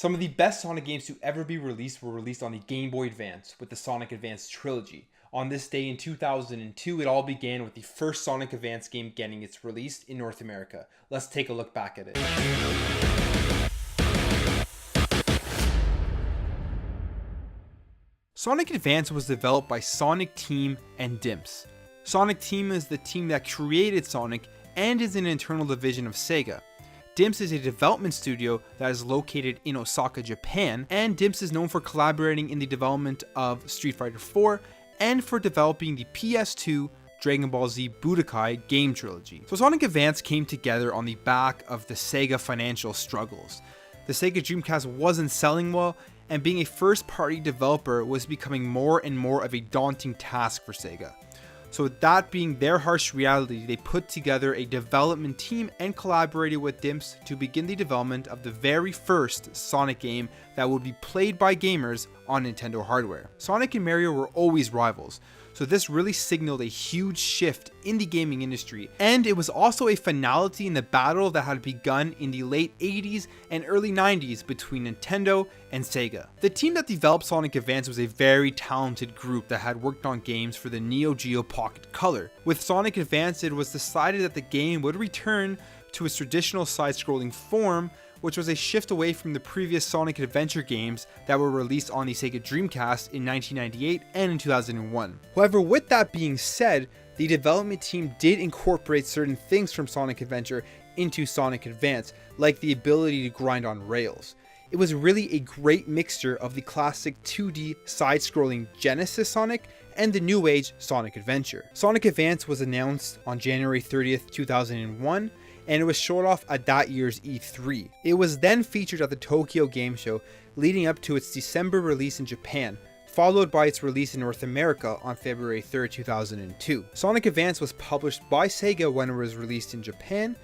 Some of the best Sonic games to ever be released were released on the Game Boy Advance with the Sonic Advance Trilogy. On this day in 2002, it all began with the first Sonic Advance game getting its release in North America. Let's take a look back at it. Sonic Advance was developed by Sonic Team and DIMPS. Sonic Team is the team that created Sonic and is an internal division of Sega. DIMPS is a development studio that is located in Osaka, Japan, and DIMPS is known for collaborating in the development of Street Fighter IV and for developing the PS2 Dragon Ball Z Budokai game trilogy. So Sonic Advance came together on the back of the Sega financial struggles. The Sega Dreamcast wasn't selling well, and being a first-party developer was becoming more and more of a daunting task for Sega. So with that being their harsh reality, they put together a development team and collaborated with DIMPS to begin the development of the very first Sonic game that would be played by gamers on Nintendo hardware. Sonic and Mario were always rivals, so this really signaled a huge shift in the gaming industry, and it was also a finality in the battle that had begun in the late 80s and early 90s between Nintendo and Sega. The team that developed Sonic Advance was a very talented group that had worked on games for the Neo Geo Pocket Color. With Sonic Advance, it was decided that the game would return to its traditional side-scrolling form, which was a shift away from the previous Sonic Adventure games that were released on the Sega Dreamcast in 1998 and in 2001. However, with that being said, the development team did incorporate certain things from Sonic Adventure into Sonic Advance, like the ability to grind on rails. It was really a great mixture of the classic 2D side-scrolling Genesis Sonic and the new age Sonic Adventure. Sonic Advance was announced on January 30th, 2001, and it was showed off at that year's E3. It was then featured at the Tokyo Game Show, leading up to its December release in Japan, followed by its release in North America on February 3rd, 2002. Sonic Advance was published by Sega when it was released in Japan,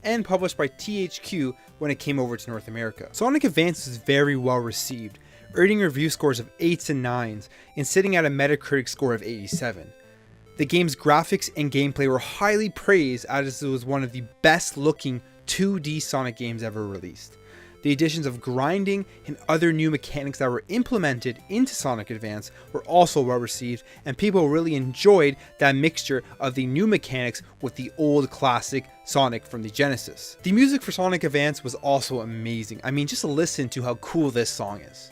and published by THQ when it came over to North America. Sonic Advance was very well received, earning review scores of 8s and 9s, and sitting at a Metacritic score of 87. The game's graphics and gameplay were highly praised, as it was one of the best looking 2D Sonic games ever released. The additions of grinding and other new mechanics that were implemented into Sonic Advance were also well received, and people really enjoyed that mixture of the new mechanics with the old classic Sonic from the Genesis. The music for Sonic Advance was also amazing. I mean, just listen to how cool this song is.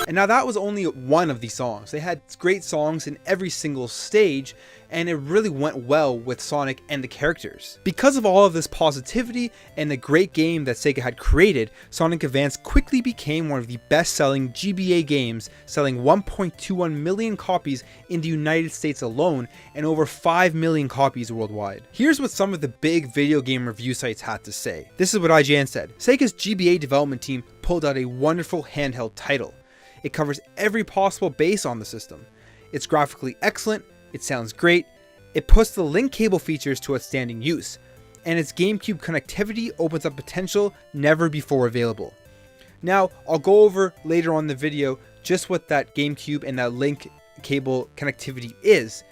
And now that was only one of the songs. They had great songs in every single stage, and it really went well with Sonic and the characters. Because of all of this positivity and the great game that Sega had created, Sonic Advance quickly became one of the best-selling GBA games, selling 1.21 million copies in the United States alone and over 5 million copies worldwide. Here's what some of the big video game review sites had to say. This is what IGN said. Sega's GBA development team pulled out a wonderful handheld title. It covers every possible base on the system. It's graphically excellent, it sounds great, it puts the link cable features to outstanding use, and its GameCube connectivity opens up potential never before available. Now, I'll go over later on in the video just what that GameCube and that link cable connectivity is,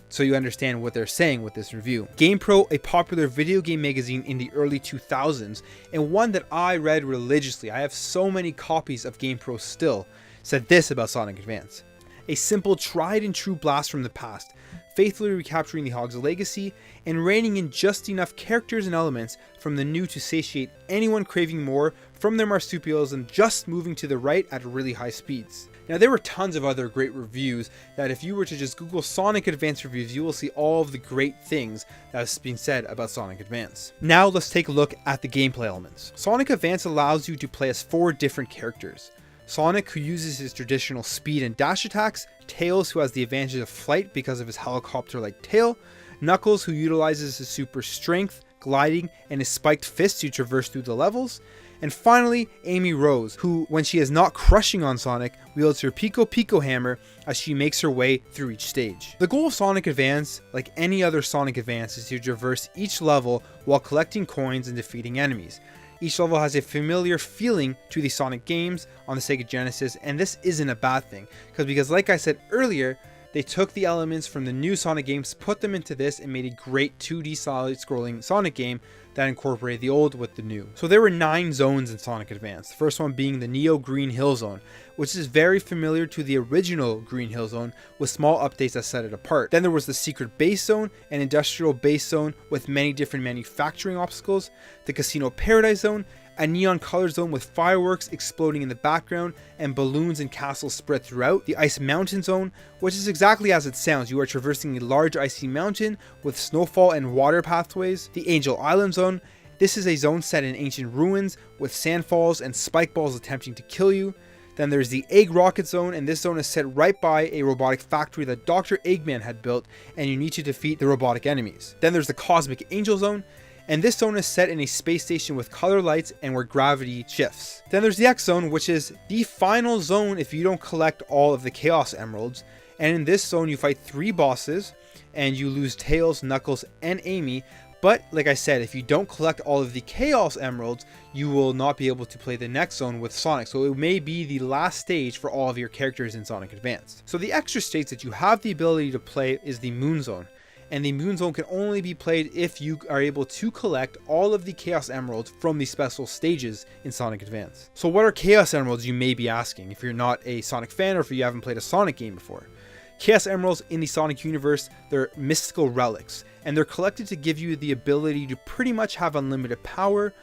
so you understand what they're saying with this review. GamePro, a popular video game magazine in the early 2000s, and one that I read religiously, I have so many copies of GamePro still, said this about Sonic Advance. A simple tried and true blast from the past, faithfully recapturing the Hog's legacy and reining in just enough characters and elements from the new to satiate anyone craving more from their marsupials and just moving to the right at really high speeds. Now, there were tons of other great reviews that if you were to just Google Sonic Advance reviews, you will see all of the great things that's being said about Sonic Advance. Now let's take a look at the gameplay elements. Sonic Advance allows you to play as 4 different characters. Sonic, who uses his traditional speed and dash attacks, Tails, who has the advantage of flight because of his helicopter-like tail, Knuckles, who utilizes his super strength, gliding, and his spiked fists to traverse through the levels, and finally, Amy Rose, who, when she is not crushing on Sonic, wields her Pico Pico hammer as she makes her way through each stage. The goal of Sonic Advance, like any other Sonic Advance, is to traverse each level while collecting coins and defeating enemies. Each level has a familiar feeling to the Sonic games on the Sega Genesis, and this isn't a bad thing, because like I said earlier, they took the elements from the new Sonic games, put them into this, and made a great 2D side-scrolling Sonic game that incorporated the old with the new. So there were 9 zones in Sonic Advance, the first one being the Neo Green Hill Zone, which is very familiar to the original Green Hill Zone with small updates that set it apart. Then there was the Secret Base Zone, an industrial base zone with many different manufacturing obstacles, the Casino Paradise Zone, a neon color zone with fireworks exploding in the background and balloons and castles spread throughout, the Ice Mountain Zone, which is exactly as it sounds. You are traversing a large icy mountain with snowfall and water pathways, the Angel Island Zone. This is a zone set in ancient ruins with sandfalls and spike balls attempting to kill you. Then there's the Egg Rocket Zone, and this zone is set right by a robotic factory that Dr. Eggman had built, and you need to defeat the robotic enemies. Then there's the Cosmic Angel Zone, and this zone is set in a space station with color lights and where gravity shifts. Then there's the X Zone, which is the final zone if you don't collect all of the Chaos Emeralds, and in this zone you fight 3 bosses, and you lose Tails, Knuckles, and Amy. But like I said, if you don't collect all of the Chaos Emeralds, you will not be able to play the next zone with Sonic. So it may be the last stage for all of your characters in Sonic Advance. So the extra states that you have the ability to play is the Moon Zone. And the Moon Zone can only be played if you are able to collect all of the Chaos Emeralds from the special stages in Sonic Advance. So what are Chaos Emeralds, you may be asking, if you're not a Sonic fan or if you haven't played a Sonic game before. Chaos Emeralds in the Sonic universe, they're mystical relics, and they're collected to give you the ability to pretty much have unlimited power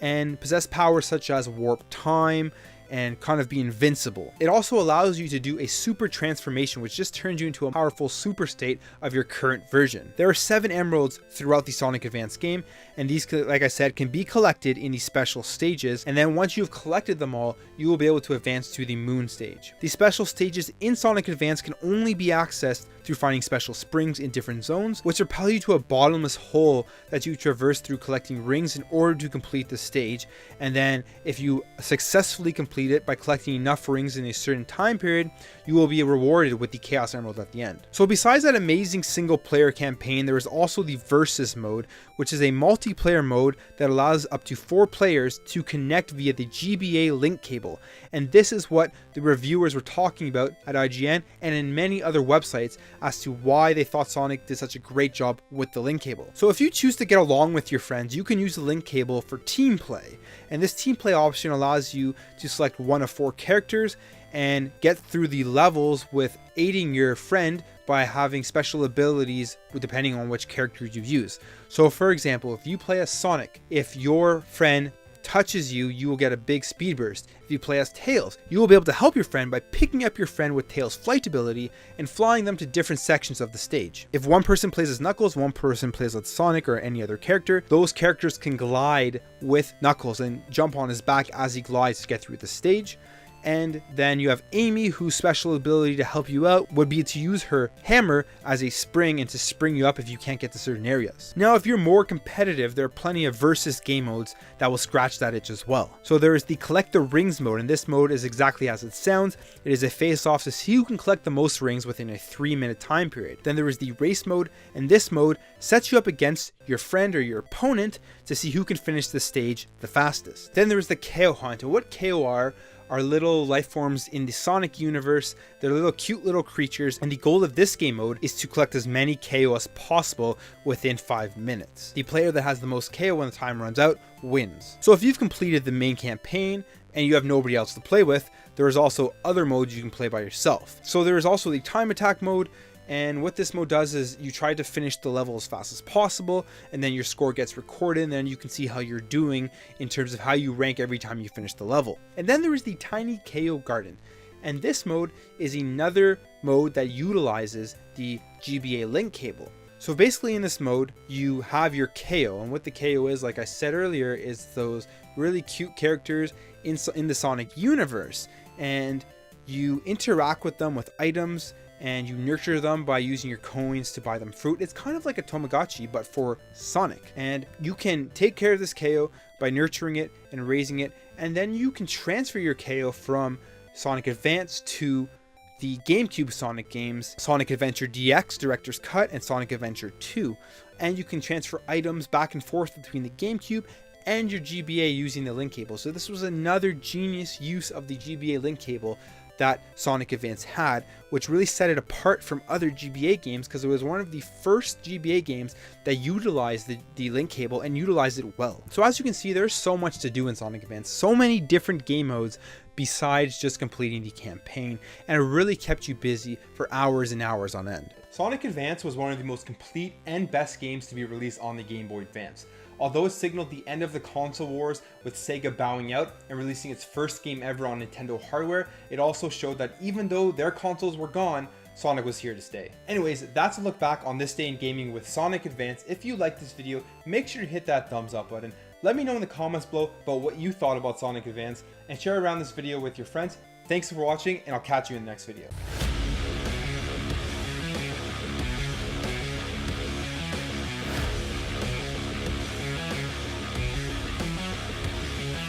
and possess powers such as warp time and kind of be invincible. It also allows you to do a super transformation, which just turns you into a powerful super state of your current version. There are 7 emeralds throughout the Sonic Advance game, and these, like I said, can be collected in these special stages, and then once you've collected them all, you will be able to advance to the Moon stage. The special stages in Sonic Advance can only be accessed through finding special springs in different zones, which propel you to a bottomless hole that you traverse through collecting rings in order to complete the stage, and then if you successfully complete it by collecting enough rings in a certain time period, you will be rewarded with the Chaos Emerald at the end. So besides that amazing single player campaign, there is also the Versus mode, which is a multiplayer mode that allows up to 4 players to connect via the GBA link cable. And this is what the reviewers were talking about at IGN and in many other websites as to why they thought Sonic did such a great job with the link cable. So if you choose to get along with your friends, you can use the link cable for team play. And this team play option allows you to select one of 4 characters and get through the levels with aiding your friend by having special abilities depending on which characters you use. So for example, if you play as Sonic, if your friend touches you, you will get a big speed burst. If you play as Tails, you will be able to help your friend by picking up your friend with Tails' flight ability and flying them to different sections of the stage. If one person plays as Knuckles, one person plays as Sonic or any other character, those characters can glide with Knuckles and jump on his back as he glides to get through the stage. And then you have Amy, whose special ability to help you out would be to use her hammer as a spring and to spring you up if you can't get to certain areas. Now, if you're more competitive, there are plenty of versus game modes that will scratch that itch as well. So there is the Collect the Rings mode, and this mode is exactly as it sounds. It is a face-off to see who can collect the most rings within a 3-minute time period. Then there is the Race mode, and this mode sets you up against your friend or your opponent to see who can finish the stage the fastest. Then there is the KO Hunt, and what KO are little life forms in the Sonic universe. They're little cute little creatures, and the goal of this game mode is to collect as many KO as possible within 5 minutes. The player that has the most KO when the time runs out wins. So if you've completed the main campaign and you have nobody else to play with, there is also other modes you can play by yourself. So there is also the Time Attack mode, and what this mode does is you try to finish the level as fast as possible, and then your score gets recorded, and then you can see how you're doing in terms of how you rank every time you finish the level. And then there is the Tiny KO Garden, and this mode is another mode that utilizes the GBA link cable. So basically in this mode, you have your KO, and what the KO is, like I said earlier, is those really cute characters in the Sonic universe, and you interact with them with items, and you nurture them by using your coins to buy them fruit. It's kind of like a Tamagotchi, but for Sonic. And you can take care of this KO by nurturing it and raising it, and then you can transfer your KO from Sonic Advance to the GameCube Sonic games, Sonic Adventure DX, Director's Cut, and Sonic Adventure 2. And you can transfer items back and forth between the GameCube and your GBA using the link cable. So this was another genius use of the GBA link cable that Sonic Advance had, which really set it apart from other GBA games because it was one of the first GBA games that utilized the link cable and utilized it well. So as you can see, there's so much to do in Sonic Advance, so many different game modes besides just completing the campaign, and it really kept you busy for hours and hours on end. Sonic Advance was one of the most complete and best games to be released on the Game Boy Advance. Although it signaled the end of the console wars with Sega bowing out and releasing its first game ever on Nintendo hardware, it also showed that even though their consoles were gone, Sonic was here to stay. Anyways, that's a look back on this day in gaming with Sonic Advance. If you liked this video, make sure to hit that thumbs up button. Let me know in the comments below about what you thought about Sonic Advance, and share around this video with your friends. Thanks for watching, and I'll catch you in the next video.